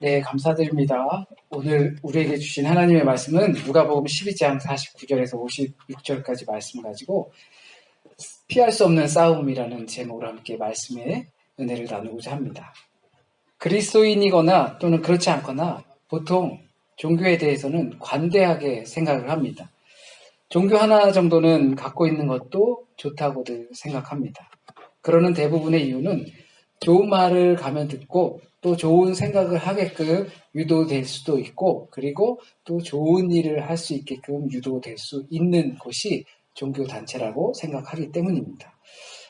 네, 감사드립니다. 오늘 우리에게 주신 하나님의 말씀은 누가복음 12장 49절에서 56절까지 말씀 가지고 피할 수 없는 싸움이라는 제목으로 함께 말씀의 은혜를 나누고자 합니다. 그리스도인이거나 또는 그렇지 않거나 보통 종교에 대해서는 관대하게 생각을 합니다. 종교 하나 정도는 갖고 있는 것도 좋다고들 생각합니다. 그러는 대부분의 이유는 좋은 말을 가면 듣고 또 좋은 생각을 하게끔 유도될 수도 있고, 그리고 또 좋은 일을 할 수 있게끔 유도될 수 있는 곳이 종교단체라고 생각하기 때문입니다.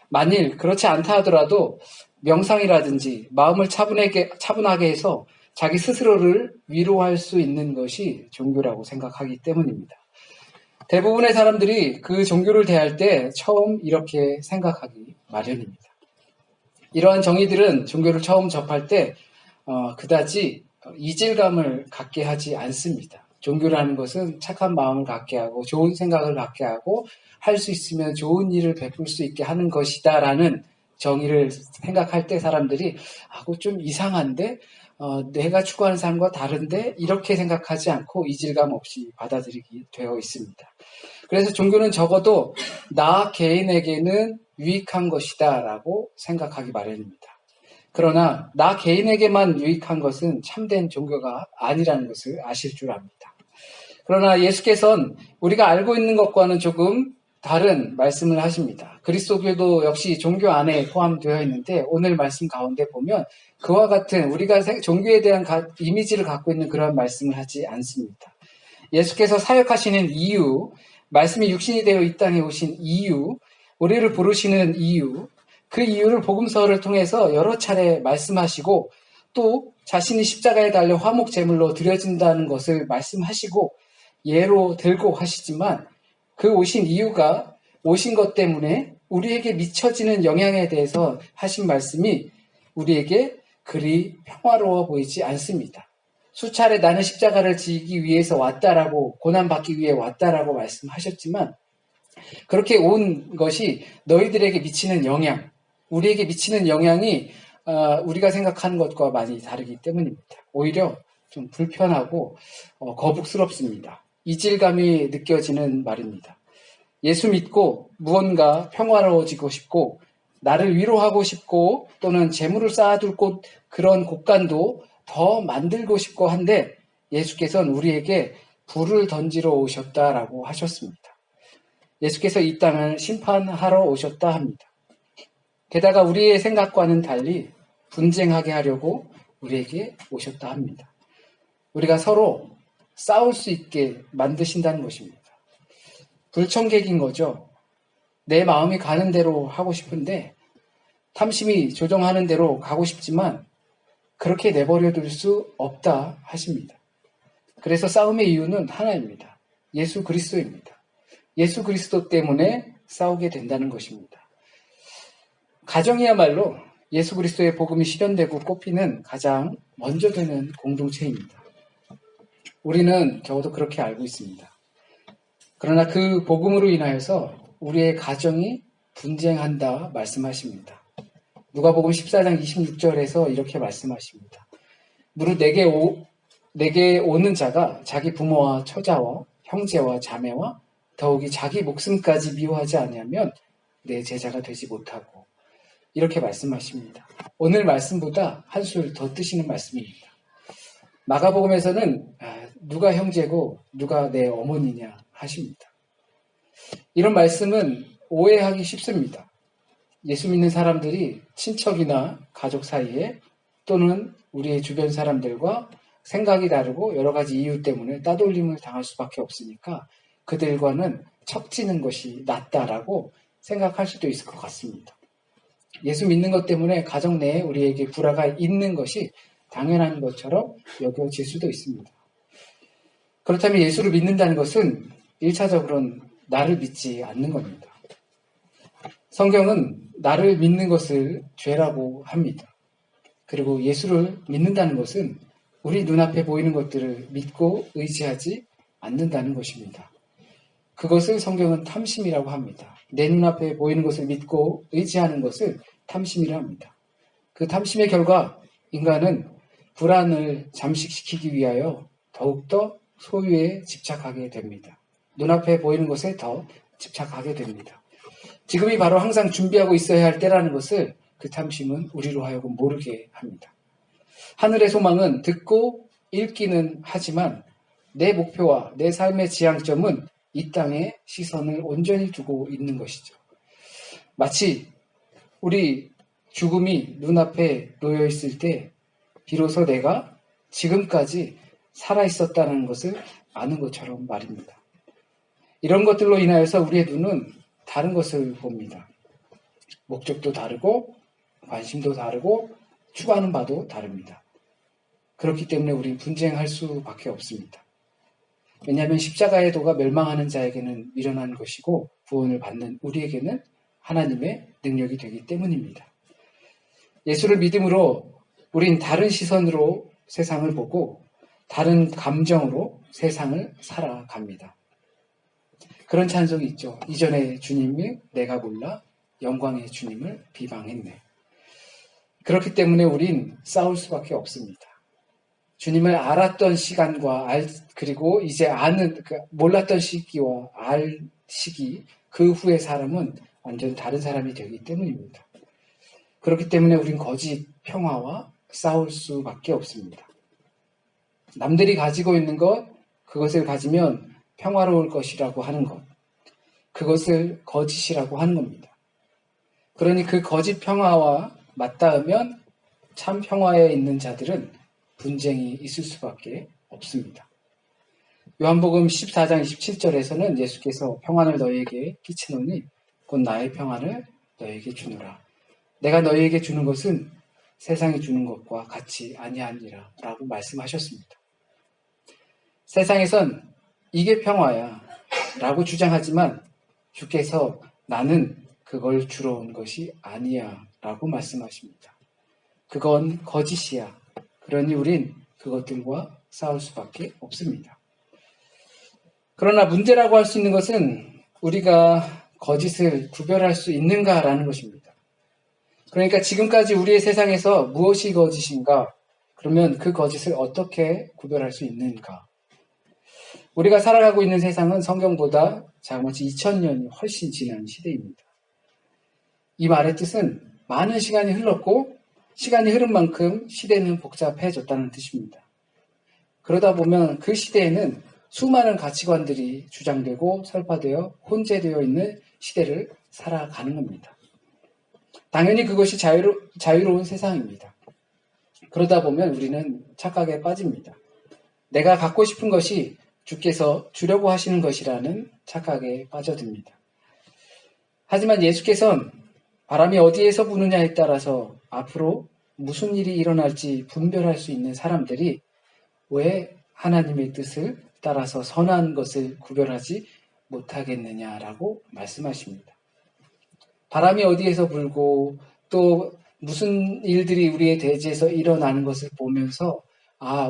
만일 그렇지 않다 하더라도 명상이라든지 마음을 차분하게 해서 자기 스스로를 위로할 수 있는 것이 종교라고 생각하기 때문입니다. 대부분의 사람들이 그 종교를 대할 때 처음 이렇게 생각하기 마련입니다. 이러한 정의들은 종교를 처음 접할 때 그다지 이질감을 갖게 하지 않습니다. 종교라는 것은 착한 마음을 갖게 하고 좋은 생각을 갖게 하고 할 수 있으면 좋은 일을 베풀 수 있게 하는 것이다라는 정의를 생각할 때 사람들이 그거 좀 이상한데 내가 추구하는 삶과 다른데 이렇게 생각하지 않고 이질감 없이 받아들이게 되어 있습니다. 그래서 종교는 적어도 나 개인에게는 유익한 것이다 라고 생각하기 마련입니다. 그러나 나 개인에게만 유익한 것은 참된 종교가 아니라는 것을 아실 줄 압니다. 그러나 예수께서는 우리가 알고 있는 것과는 조금 다른 말씀을 하십니다. 그리스도교도 역시 종교 안에 포함되어 있는데 오늘 말씀 가운데 보면 그와 같은 우리가 종교에 대한 이미지를 갖고 있는 그런 말씀을 하지 않습니다. 예수께서 사역하시는 이유, 말씀이 육신이 되어 이 땅에 오신 이유, 우리를 부르시는 이유, 그 이유를 복음서를 통해서 여러 차례 말씀하시고 또 자신이 십자가에 달려 화목 제물로 드려진다는 것을 말씀하시고 예로 들고 하시지만 그 오신 이유가 오신 것 때문에 우리에게 미쳐지는 영향에 대해서 하신 말씀이 우리에게 그리 평화로워 보이지 않습니다. 수차례 나는 십자가를 지기 위해서 왔다라고 고난받기 위해 왔다라고 말씀하셨지만 그렇게 온 것이 너희들에게 미치는 영향, 우리에게 미치는 영향이 우리가 생각하는 것과 많이 다르기 때문입니다. 오히려 좀 불편하고 거북스럽습니다. 이질감이 느껴지는 말입니다. 예수 믿고 무언가 평화로워지고 싶고 나를 위로하고 싶고 또는 재물을 쌓아둘 곳 그런 곳간도 더 만들고 싶고 한데 예수께서는 우리에게 불을 던지러 오셨다라고 하셨습니다. 예수께서 이 땅을 심판하러 오셨다 합니다. 게다가 우리의 생각과는 달리 분쟁하게 하려고 우리에게 오셨다 합니다. 우리가 서로 싸울 수 있게 만드신다는 것입니다. 불청객인 거죠. 내 마음이 가는 대로 하고 싶은데 탐심이 조정하는 대로 가고 싶지만 그렇게 내버려둘 수 없다 하십니다. 그래서 싸움의 이유는 하나입니다. 예수 그리스도입니다. 예수 그리스도 때문에 싸우게 된다는 것입니다. 가정이야말로 예수 그리스도의 복음이 실현되고 꼽히는 가장 먼저 되는 공동체입니다. 우리는 적어도 그렇게 알고 있습니다. 그러나 그 복음으로 인하여서 우리의 가정이 분쟁한다 말씀하십니다. 누가복음 14장 26절에서 이렇게 말씀하십니다. 무릇 내게 오는 자가 자기 부모와 처자와 형제와 자매와 더욱이 자기 목숨까지 미워하지 아니하면 내 제자가 되지 못하고 이렇게 말씀하십니다. 오늘 말씀보다 한술 더 뜨시는 말씀입니다. 마가복음에서는 누가 형제고 누가 내 어머니냐 하십니다. 이런 말씀은 오해하기 쉽습니다. 예수 믿는 사람들이 친척이나 가족 사이에 또는 우리의 주변 사람들과 생각이 다르고 여러 가지 이유 때문에 따돌림을 당할 수밖에 없으니까 그들과는 척지는 것이 낫다라고 생각할 수도 있을 것 같습니다. 예수 믿는 것 때문에 가정 내에 우리에게 불화가 있는 것이 당연한 것처럼 여겨질 수도 있습니다. 그렇다면 예수를 믿는다는 것은 1차적으로는 나를 믿지 않는 겁니다. 성경은 나를 믿는 것을 죄라고 합니다. 그리고 예수를 믿는다는 것은 우리 눈앞에 보이는 것들을 믿고 의지하지 않는다는 것입니다. 그것을 성경은 탐심이라고 합니다. 내 눈앞에 보이는 것을 믿고 의지하는 것을 탐심이라 합니다. 그 탐심의 결과 인간은 불안을 잠식시키기 위하여 더욱더 소유에 집착하게 됩니다. 눈앞에 보이는 것에 더 집착하게 됩니다. 지금이 바로 항상 준비하고 있어야 할 때라는 것을 그 탐심은 우리로 하여금 모르게 합니다. 하늘의 소망은 듣고 읽기는 하지만 내 목표와 내 삶의 지향점은 이 땅에 시선을 온전히 두고 있는 것이죠. 마치 우리 죽음이 눈앞에 놓여 있을 때 비로소 내가 지금까지 살아있었다는 것을 아는 것처럼 말입니다. 이런 것들로 인하여서 우리의 눈은 다른 것을 봅니다. 목적도 다르고 관심도 다르고 추구하는 바도 다릅니다. 그렇기 때문에 우리는 분쟁할 수밖에 없습니다. 왜냐하면 십자가의 도가 멸망하는 자에게는 미련한 것이고 구원을 받는 우리에게는 하나님의 능력이 되기 때문입니다. 예수를 믿음으로 우린 다른 시선으로 세상을 보고 다른 감정으로 세상을 살아갑니다. 그런 찬송이 있죠. 이전에 주님이 내가 몰라 영광의 주님을 비방했네. 그렇기 때문에 우린 싸울 수밖에 없습니다. 주님을 알았던 시간과 그리고 이제 몰랐던 시기와 알 시기, 그 후의 사람은 완전 다른 사람이 되기 때문입니다. 그렇기 때문에 우린 거짓 평화와 싸울 수밖에 없습니다. 남들이 가지고 있는 것, 그것을 가지면 평화로울 것이라고 하는 것, 그것을 거짓이라고 하는 겁니다. 그러니 그 거짓 평화와 맞닿으면 참 평화에 있는 자들은 분쟁이 있을 수밖에 없습니다. 요한복음 14장 27절에서는 예수께서 평안을 너희에게 끼치노니 곧 나의 평안을 너희에게 주노라. 내가 너희에게 주는 것은 세상이 주는 것과 같이 아니하니라 라고 말씀하셨습니다. 세상에선 이게 평화야 라고 주장하지만 주께서 나는 그걸 주러 온 것이 아니야 라고 말씀하십니다. 그건 거짓이야. 그러니 우린 그것들과 싸울 수밖에 없습니다. 그러나 문제라고 할 수 있는 것은 우리가 거짓을 구별할 수 있는가라는 것입니다. 그러니까 지금까지 우리의 세상에서 무엇이 거짓인가? 그러면 그 거짓을 어떻게 구별할 수 있는가? 우리가 살아가고 있는 세상은 성경보다 자그마치 2000년이 훨씬 지난 시대입니다. 이 말의 뜻은 많은 시간이 흘렀고 시간이 흐른 만큼 시대는 복잡해졌다는 뜻입니다. 그러다 보면 그 시대에는 수많은 가치관들이 주장되고 설파되어 혼재되어 있는 시대를 살아가는 겁니다. 당연히 그것이 자유로운 세상입니다. 그러다 보면 우리는 착각에 빠집니다. 내가 갖고 싶은 것이 주께서 주려고 하시는 것이라는 착각에 빠져듭니다. 하지만 예수께서는 바람이 어디에서 부느냐에 따라서 앞으로 무슨 일이 일어날지 분별할 수 있는 사람들이 왜 하나님의 뜻을 따라서 선한 것을 구별하지 못하겠느냐라고 말씀하십니다. 바람이 어디에서 불고 또 무슨 일들이 우리의 대지에서 일어나는 것을 보면서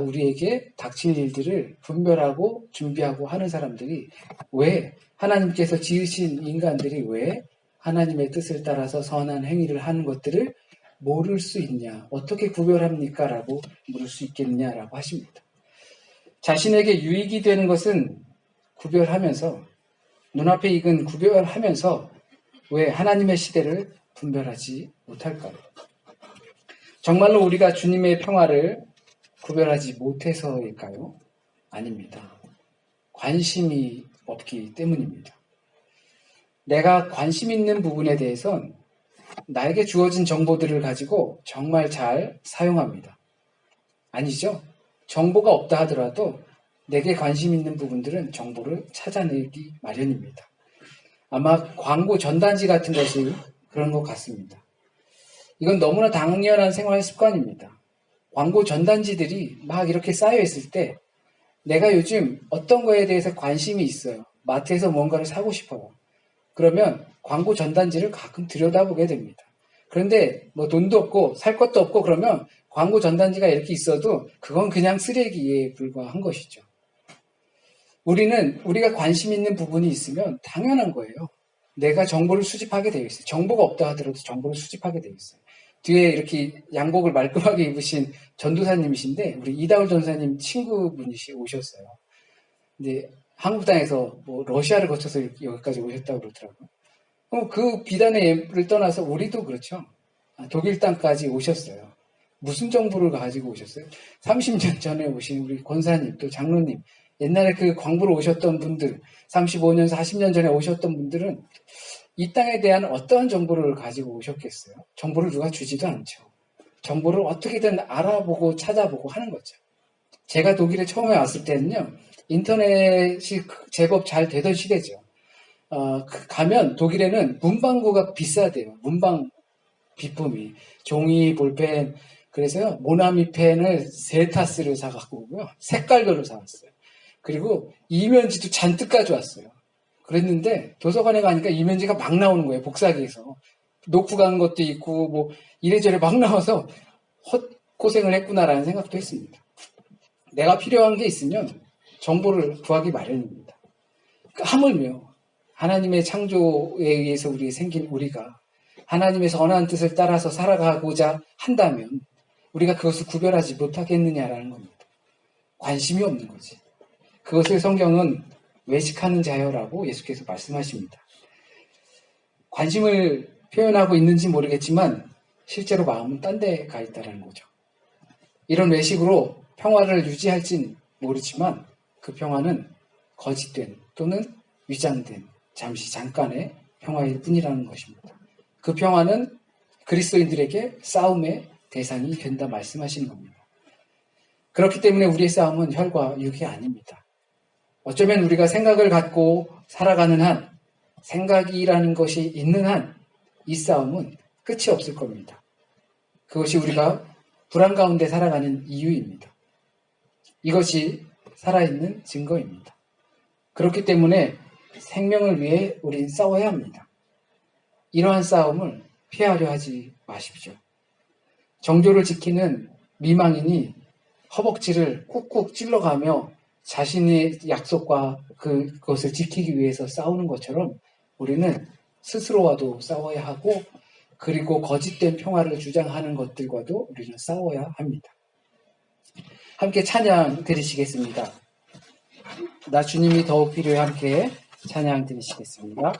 우리에게 닥칠 일들을 분별하고 준비하고 하는 사람들이 왜 하나님께서 지으신 인간들이 왜 하나님의 뜻을 따라서 선한 행위를 하는 것들을 모를 수 있냐, 어떻게 구별합니까? 라고 물을 수 있겠느냐라고 하십니다. 자신에게 유익이 되는 것은 구별하면서 눈앞에 익은 구별하면서 왜 하나님의 시대를 분별하지 못할까요? 정말로 우리가 주님의 평화를 구별하지 못해서일까요? 아닙니다. 관심이 없기 때문입니다. 내가 관심 있는 부분에 대해선 나에게 주어진 정보들을 가지고 정말 잘 사용합니다. 아니죠? 정보가 없다 하더라도 내게 관심 있는 부분들은 정보를 찾아내기 마련입니다. 아마 광고 전단지 같은 것이 그런 것 같습니다. 이건 너무나 당연한 생활 습관입니다. 광고 전단지들이 막 이렇게 쌓여 있을 때 내가 요즘 어떤 거에 대해서 관심이 있어요. 마트에서 뭔가를 사고 싶어요. 그러면 광고 전단지를 가끔 들여다보게 됩니다. 그런데 뭐 돈도 없고 살 것도 없고 그러면 광고 전단지가 이렇게 있어도 그건 그냥 쓰레기에 불과한 것이죠. 우리가 관심 있는 부분이 있으면 당연한 거예요. 내가 정보를 수집하게 되어 있어요. 정보가 없다 하더라도 정보를 수집하게 되어 있어요. 뒤에 이렇게 양복을 말끔하게 입으신 전도사님이신데 우리 이다울 전사님 친구분이 오셨어요. 근데 한국 땅에서 뭐 러시아를 거쳐서 여기까지 오셨다고 그러더라고요. 그 비단의 예를 떠나서 우리도 그렇죠. 독일 땅까지 오셨어요. 무슨 정보를 가지고 오셨어요? 30년 전에 오신 우리 권사님, 또 장로님, 옛날에 그 광부로 오셨던 분들, 35년, 40년 전에 오셨던 분들은 이 땅에 대한 어떠한 정보를 가지고 오셨겠어요? 정보를 누가 주지도 않죠. 정보를 어떻게든 알아보고 찾아보고 하는 거죠. 제가 독일에 처음에 왔을 때는요, 인터넷이 제법 잘 되던 시대죠. 가면 독일에는 문방구가 비싸대요. 문방 비품이. 종이, 볼펜. 그래서요, 모나미 펜을 3타스를 사갖고 오고요. 색깔별로 사왔어요. 그리고 이면지도 잔뜩 가져왔어요. 그랬는데 도서관에 가니까 이면지가 막 나오는 거예요. 복사기에서. 놓고 간 것도 있고 뭐 이래저래 막 나와서 헛고생을 했구나라는 생각도 했습니다. 내가 필요한 게 있으면 정보를 구하기 마련입니다. 하물며 하나님의 창조에 의해서 생긴 우리가 하나님의 선한 뜻을 따라서 살아가고자 한다면 우리가 그것을 구별하지 못하겠느냐라는 겁니다. 관심이 없는 거지. 그것을 성경은 외식하는 자여라고 예수께서 말씀하십니다. 관심을 표현하고 있는지 모르겠지만 실제로 마음은 딴 데 가 있다는 거죠. 이런 외식으로 평화를 유지할진 모르지만 그 평화는 거짓된 또는 위장된 잠시 잠깐의 평화일 뿐이라는 것입니다. 그 평화는 그리스도인들에게 싸움의 대상이 된다 말씀하시는 겁니다. 그렇기 때문에 우리의 싸움은 혈과 육이 아닙니다. 어쩌면 우리가 생각을 갖고 살아가는 한, 생각이라는 것이 있는 한, 이 싸움은 끝이 없을 겁니다. 그것이 우리가 불안 가운데 살아가는 이유입니다. 이것이 살아있는 증거입니다. 그렇기 때문에 생명을 위해 우린 싸워야 합니다. 이러한 싸움을 피하려 하지 마십시오. 정조를 지키는 미망인이 허벅지를 꾹꾹 찔러가며 자신의 약속과 그것을 지키기 위해서 싸우는 것처럼 우리는 스스로와도 싸워야 하고 그리고 거짓된 평화를 주장하는 것들과도 우리는 싸워야 합니다. 함께 찬양 드리시겠습니다. 나 주님이 더욱 필요해 함께 찬양 드리시겠습니다.